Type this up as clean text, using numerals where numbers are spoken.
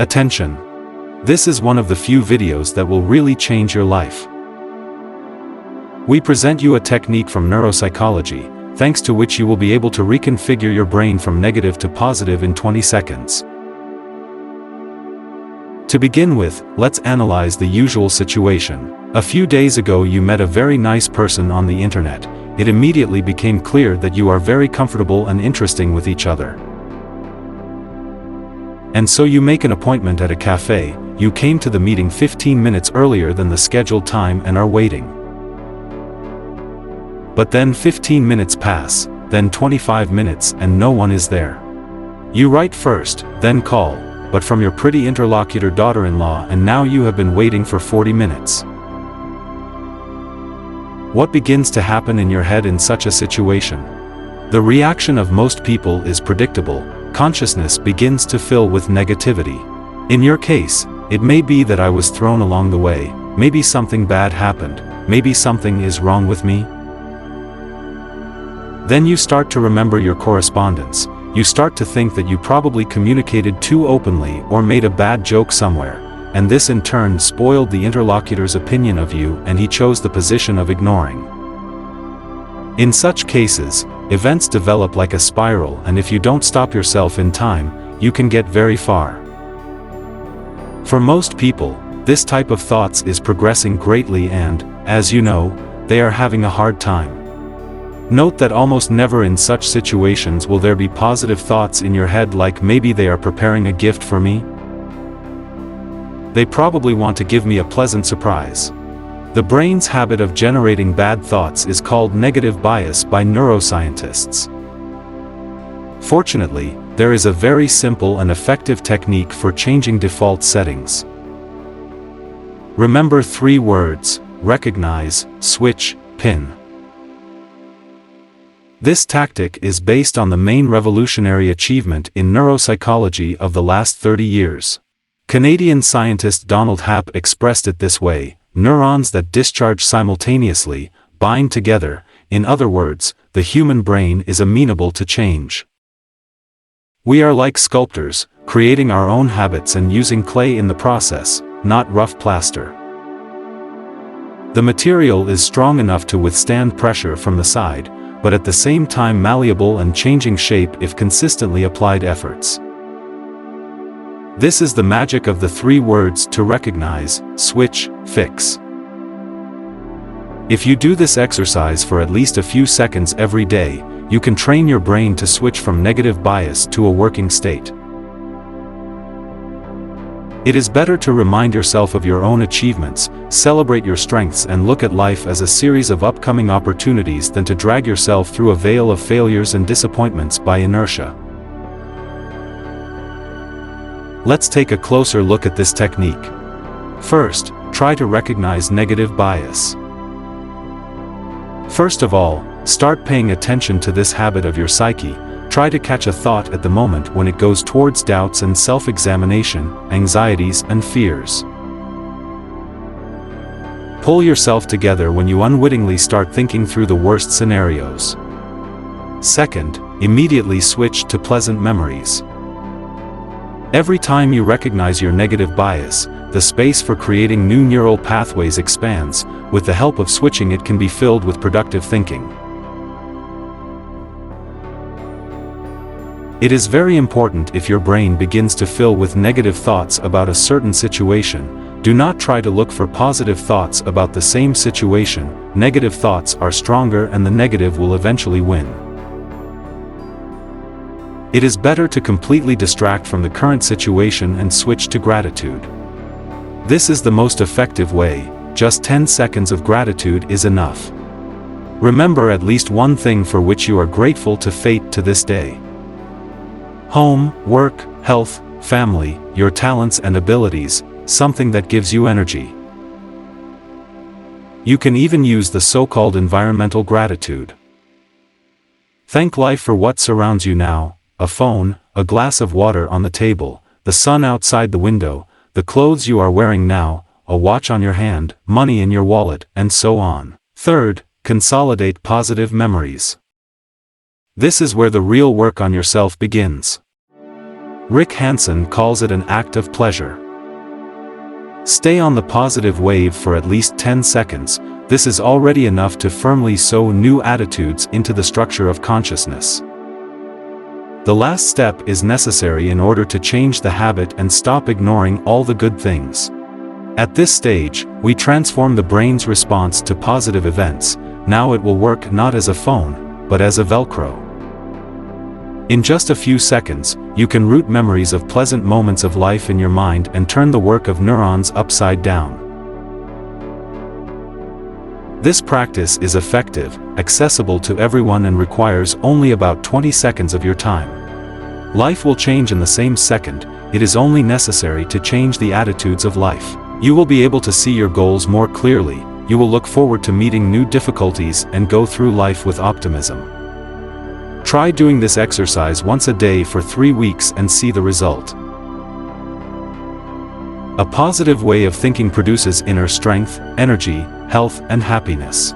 Attention! This is one of the few videos that will really change your life. We present you a technique from neuropsychology, thanks to which you will be able to reconfigure your brain from negative to positive in 20 seconds. To begin with, let's analyze the usual situation. A few days ago you met a very nice person on the internet. It immediately became clear that you are very comfortable and interesting with each other. And so you make an appointment at a cafe. You came to the meeting 15 minutes earlier than the scheduled time and are waiting. But then 15 minutes pass, then 25 minutes and no one is there. You write first, then call, but from your pretty interlocutor daughter-in-law, and now you have been waiting for 40 minutes. What begins to happen in your head in such a situation? The reaction of most people is predictable. Consciousness begins to fill with negativity. In your case, it may be that I was thrown along the way, maybe something bad happened, maybe something is wrong with me. Then you start to remember your correspondence. You start to think that you probably communicated too openly or made a bad joke somewhere, and this in turn spoiled the interlocutor's opinion of you and he chose the position of ignoring. In such cases, events develop like a spiral, and if you don't stop yourself in time, you can get very far. For most people, this type of thoughts is progressing greatly and, as you know, they are having a hard time. Note that almost never in such situations will there be positive thoughts in your head like maybe they are preparing a gift for me. They probably want to give me a pleasant surprise. The brain's habit of generating bad thoughts is called negative bias by neuroscientists. Fortunately, there is a very simple and effective technique for changing default settings. Remember 3 words: recognize, switch, pin. This tactic is based on the main revolutionary achievement in neuropsychology of the last 30 years. Canadian scientist Donald Happ expressed it this way: neurons that discharge simultaneously bind together. In other words, the human brain is amenable to change. We are like sculptors, creating our own habits and using clay in the process, not rough plaster. The material is strong enough to withstand pressure from the side, but at the same time malleable and changing shape if consistently applied efforts. This is the magic of the 3 words to recognize, switch, fix. If you do this exercise for at least a few seconds every day, you can train your brain to switch from negative bias to a working state. It is better to remind yourself of your own achievements, celebrate your strengths and look at life as a series of upcoming opportunities than to drag yourself through a veil of failures and disappointments by inertia. Let's take a closer look at this technique. First, try to recognize negative bias. First of all, start paying attention to this habit of your psyche. Try to catch a thought at the moment when it goes towards doubts and self-examination, anxieties and fears. Pull yourself together when you unwittingly start thinking through the worst scenarios. Second, immediately switch to pleasant memories. Every time you recognize your negative bias, the space for creating new neural pathways expands. With the help of switching, it can be filled with productive thinking. It is very important if your brain begins to fill with negative thoughts about a certain situation, do not try to look for positive thoughts about the same situation. Negative thoughts are stronger and the negative will eventually win. It is better to completely distract from the current situation and switch to gratitude. This is the most effective way. Just 10 seconds of gratitude is enough. Remember at least one thing for which you are grateful to fate to this day. Home, work, health, family, your talents and abilities, something that gives you energy. You can even use the so-called environmental gratitude. Thank life for what surrounds you now: a phone, a glass of water on the table, the sun outside the window, the clothes you are wearing now, a watch on your hand, money in your wallet, and so on. Third, consolidate positive memories. This is where the real work on yourself begins. Rick Hansen calls it an act of pleasure. Stay on the positive wave for at least 10 seconds, this is already enough to firmly sow new attitudes into the structure of consciousness. The last step is necessary in order to change the habit and stop ignoring all the good things. At this stage, we transform the brain's response to positive events. Now it will work not as a phone, but as a Velcro. In just a few seconds, you can root memories of pleasant moments of life in your mind and turn the work of neurons upside down. This practice is effective, accessible to everyone and requires only about 20 seconds of your time. Life will change in the same second, it is only necessary to change the attitudes of life. You will be able to see your goals more clearly, you will look forward to meeting new difficulties and go through life with optimism. Try doing this exercise once a day for 3 weeks and see the result. A positive way of thinking produces inner strength, energy, health, and happiness.